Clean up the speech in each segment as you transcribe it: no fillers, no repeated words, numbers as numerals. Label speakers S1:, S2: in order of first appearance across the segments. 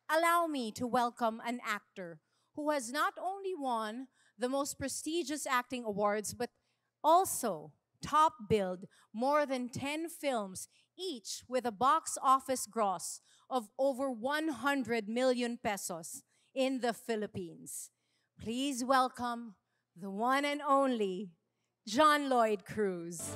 S1: allow me to welcome an actor who has not only won the most prestigious acting awards, but also top billed more than 10 films, each with a box office gross of over 100 million pesos in the Philippines. Please welcome the one and only John Lloyd Cruz.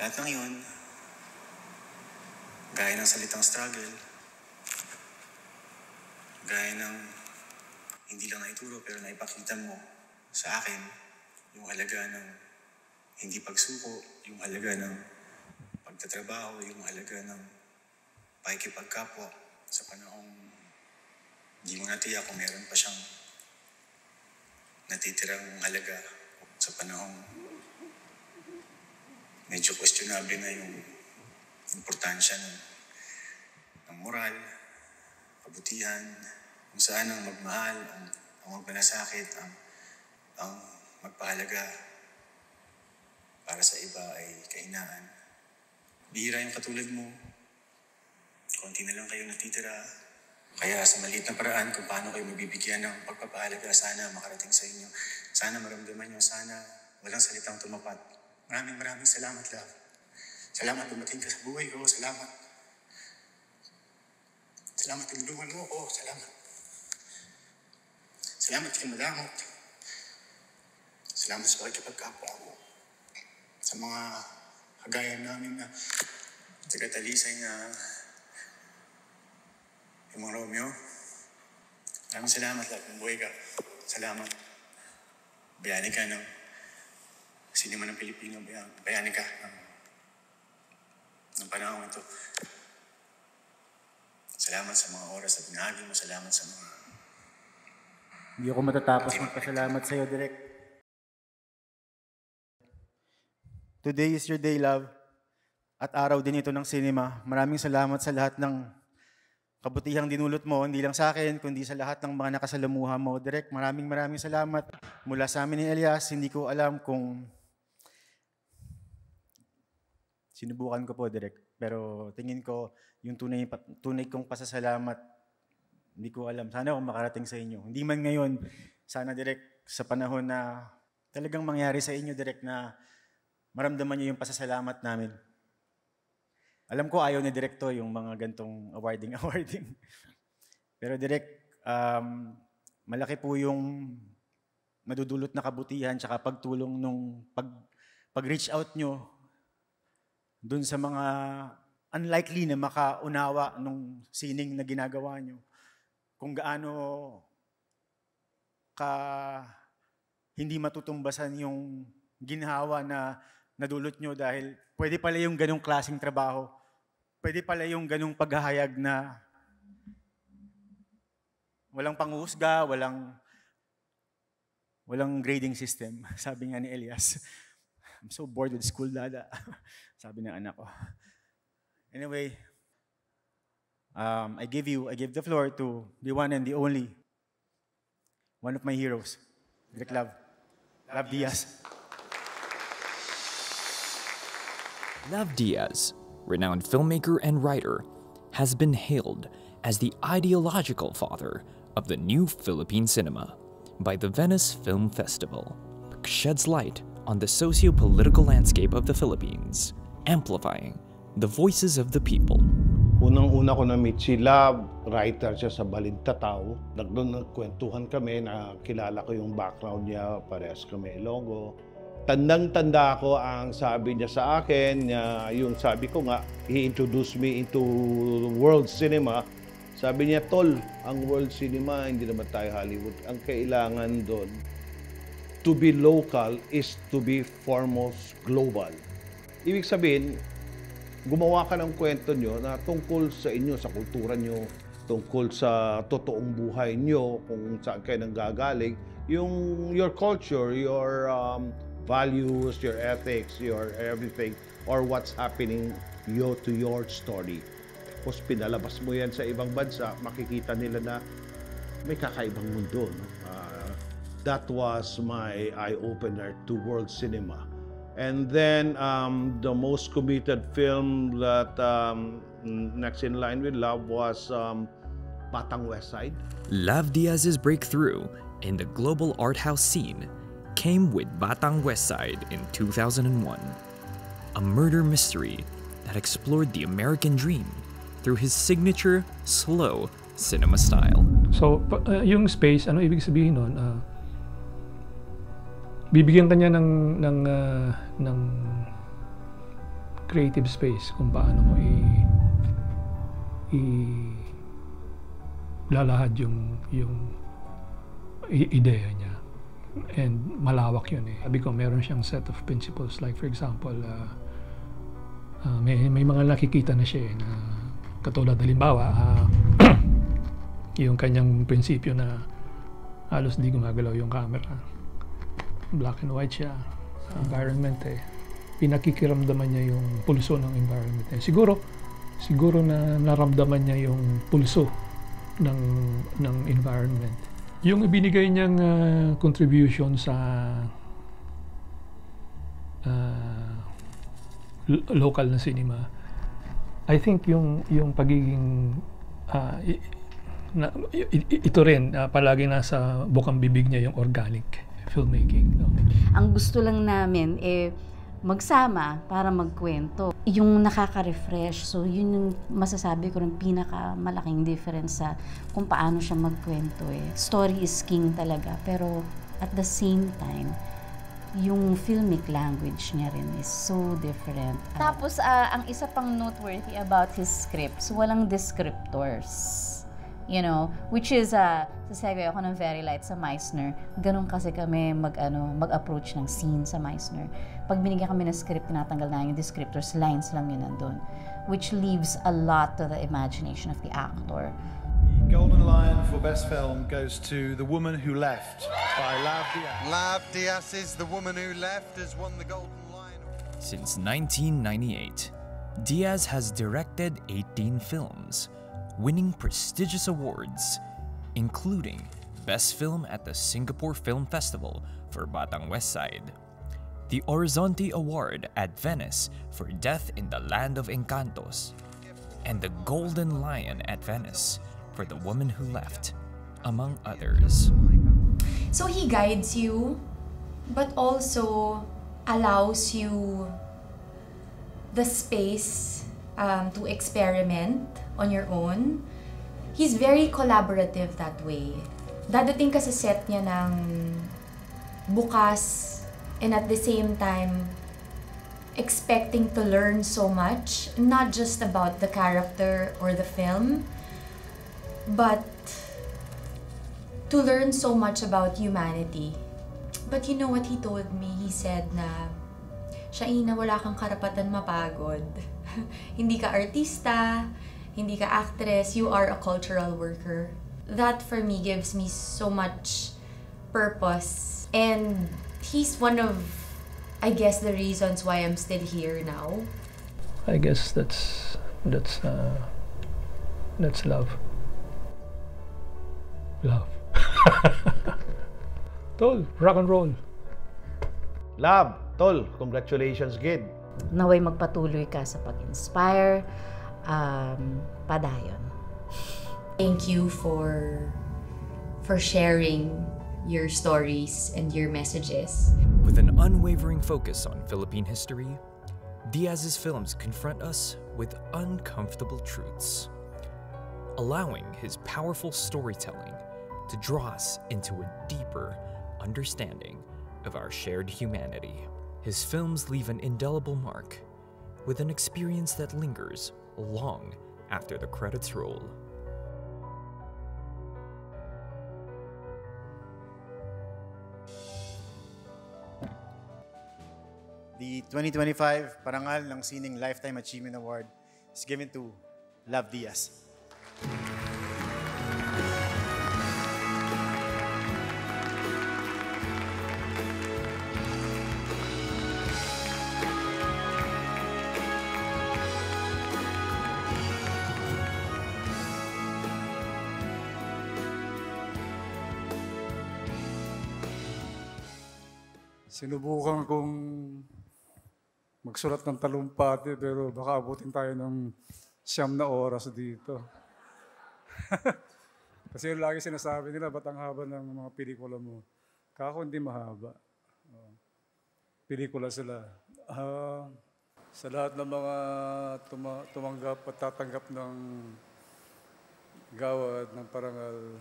S2: Lahat ng yun, gaya ng salitang struggle, gaya ng hindi lang naituro pero naipakita mo sa akin yung halaga ng hindi pagsuko, yung halaga ng pagtatrabaho, yung halaga ng pakikipagkapwa sa panahong hindi mo natiyak kung meron pa siyang natitirang halaga sa panahong medyo questionable na yung importansya ng moral, kabutihan, kung saan ang magmahal, ang magmalasakit, ang magpahalaga para sa iba ay kahinaan. Bihira yung katulad mo, konti na lang kayo natitira, kaya sa maliit na paraan kung paano kayo mabibigyan ng pagpapahalaga, sana makarating sa inyo, sana maramdaman nyo, sana walang salitang tumapat. Maraming salamat, love. Salamat dumating ka sa buhay ko. Salamat. Salamat tinulungan mo ako. Salamat. Salamat kinamadamot. Salamat sa pagkipagkapwa mo. Sa mga kagaya namin na taga-talisay na yung mga Romeo. Maraming salamat, love. Mabuhay ka. Salamat. Bayani ka ng sinima ng Pilipino, bayani ka ng panahon ito. Salamat sa mga oras na binahagi mo. Salamat sa mga...
S3: Hindi ako matatapos magpasalamat sa iyo, Direk. Today is your day, love. At araw din ito ng cinema. Maraming salamat sa lahat ng kabutihang dinulot mo, hindi lang sa akin, kundi sa lahat ng mga nakasalamuha mo. Direk, maraming salamat. Mula sa amin ni Elias, hindi ko alam kung sinubukan ko po, Direk. Pero tingin ko, yung tunay kong pasasalamat, hindi ko alam. Sana kung makarating sa inyo. Hindi man ngayon, sana, Direk, sa panahon na talagang mangyari sa inyo, Direk, na maramdaman niyo yung pasasalamat namin. Alam ko ayaw ni Direk to, yung mga gantong awarding. Pero Direk, malaki po yung madudulot na kabutihan tsaka pagtulong nung pag-reach out nyo dun sa mga unlikely na makaunawa nung sining na ginagawa nyo. Kung gaano ka hindi matutumbasan yung ginhawa na nadulot nyo dahil pwede pala yung ganong klaseng trabaho. Pwede pala yung ganong paghahayag na walang panghusga, walang grading system. Sabi nga ni Elias, I'm so bored with school, Dada. Sabi ng anak ko. Anyway, I give the floor to the one and the only, one of my heroes, Direk Love Diaz.
S4: Love Diaz, renowned filmmaker and writer, has been hailed as the ideological father of the new Philippine cinema by the Venice Film Festival, sheds light on the socio-political landscape of the Philippines, amplifying the voices of the people.
S5: Unang-una ko na-meet si Love, writer siya sa Balintataw. Doon nagkwentuhan kami, nakilala ko yung background niya, parehas kami Ilonggo. Tandang-tanda ko ang sabi niya sa akin, yung sabi ko nga, he introduced me into world cinema. Sabi niya, Tol, ang world cinema, hindi naman tayo Hollywood. Ang kailangan doon, to be local is to be foremost global. Ibig sabihin, gumawa ka ng kwento nyo na tungkol sa inyo, sa kultura nyo, tungkol sa totoong buhay nyo, kung saan kayo nanggagaling, your culture, your values, your ethics, your everything, or what's happening to your story. Tapos pinalabas mo yan sa ibang bansa, makikita nila na may kakaibang mundo. No? That was my eye-opener to world cinema. And then the most committed film that next in line with Love was Batang West Side.
S4: Lav Diaz's breakthrough in the global art house scene came with Batang West Side in 2001, a murder mystery that explored the American dream through his signature slow cinema style.
S6: So, yung space, ano ibig sabihin nun? Bibigyan kanya ng creative space kung paano mo lalahad yung ideya niya. And malawak yun eh. Sabi ko, meron siyang set of principles. Like for example, may mga nakikita na siya na katulad halimbawa, yung kanyang prinsipyo na halos di gumagalaw yung camera. Black and white siya. Environment eh. Pinakikiramdaman niya yung pulso ng environment eh. Siguro na naramdaman niya yung pulso ng environment. Yung ibinigay niyang contribution sa local na cinema, I think yung pagiging ito rin palagi nasa bukang bibig niya yung organic filmmaking. No?
S7: Ang gusto lang namin magsama para magkwento. Yung nakaka-refresh. So yun yung masasabi ko ng pinakamalaking difference sa kung paano siya magkwento eh. Story is king talaga. Pero at the same time, yung filmic language niya rin is so different. Tapos ang isa pang noteworthy about his scripts, walang descriptors. You know, which is sasegue ako ng Very Light sa Meisner. Ganun kasi kami mag-approach ng scene sa Meisner. Pag binigyan kami ng script, tinatanggal na yung descriptors, lines lang yun nandun. Which leaves a lot to the imagination of the actor.
S8: Golden Lion for Best Film goes to The Woman Who Left by Lav Diaz.
S9: Lav Diaz's The Woman Who Left has won the Golden Lion.
S4: Since 1998, Diaz has directed 18 films, winning prestigious awards, including Best Film at the Singapore Film Festival for Batang West Side, the Horizonte Award at Venice for Death in the Land of Encantos, and the Golden Lion at Venice for The Woman Who Left, among others.
S10: So he guides you, but also allows you the space to experiment on your own. He's very collaborative that way. Dadating ka sa set niya ng bukas and at the same time expecting to learn so much, not just about the character or the film, but to learn so much about humanity. But you know what he told me? He said na, Shaina, wala kang karapatan mapagod. Hindi ka artista, hindi ka actress, you are a cultural worker. That for me gives me so much purpose. And he's one of, I guess, the reasons why I'm still here now.
S6: I guess that's love. Love. Tol, rock and roll.
S5: Love, Tol, congratulations, kid.
S7: Naway magpatuloy ka sa pag-inspire, padayon.
S10: Thank you for sharing your stories and your messages.
S4: With an unwavering focus on Philippine history, Diaz's films confront us with uncomfortable truths, allowing his powerful storytelling to draw us into a deeper understanding of our shared humanity. His films leave an indelible mark, with an experience that lingers long after the credits roll.
S3: The 2025 Parangal ng Sining Lifetime Achievement Award is given to Lav Diaz.
S11: Sinubukan kong magsulat ng talumpati pero baka abutin tayo ng 9 na oras dito. Kasi yung lagi sinasabi nila, ba't ang haba ng mga pelikula mo? Kako hindi mahaba. Pelikula sila. Sa lahat ng mga tumanggap at tatanggap ng gawad ng parangal,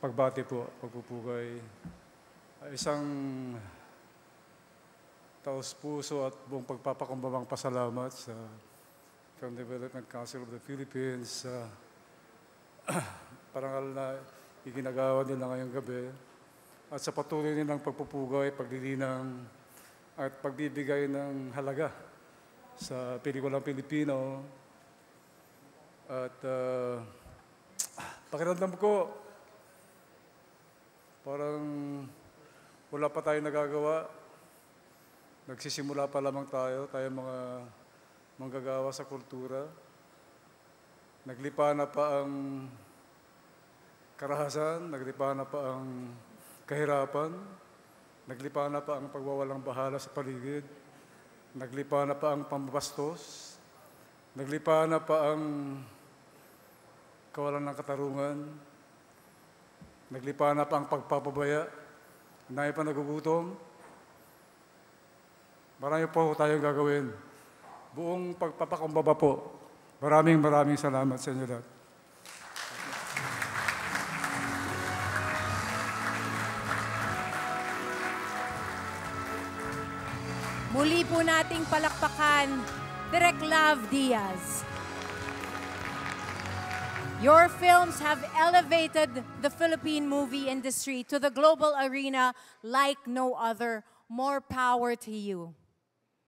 S11: pagbati po, pagpupugay, isang taos-puso at buong pagpapakumbabang pasalamat sa Film Development Council of the Philippines sa parangal na iginagawa nila ngayong gabi at sa patuloy nilang pagpupugay, paglilinang at pagbibigay ng halaga sa pelikulang Pilipino. At pakiramdam ko, parang wala pa tayong nagagawa. Nagsisimula pa lamang tayo mga manggagawa sa kultura. Naglipa na pa ang karahasan, naglipa na pa ang kahirapan, naglipa na pa ang pagwawalang bahala sa paligid, naglipa na pa ang pambabastos, naglipa na pa ang kawalan ng katarungan, naglipa na pa ang pagpapabaya, dahil pa nagugutom. Marami po tayong gagawin. Buong pagpapakumbaba po. Maraming salamat sa inyo lahat.
S1: Muli po nating palakpakan, Direk Lav Diaz. Your films have elevated the Philippine movie industry to the global arena like no other. More power to you.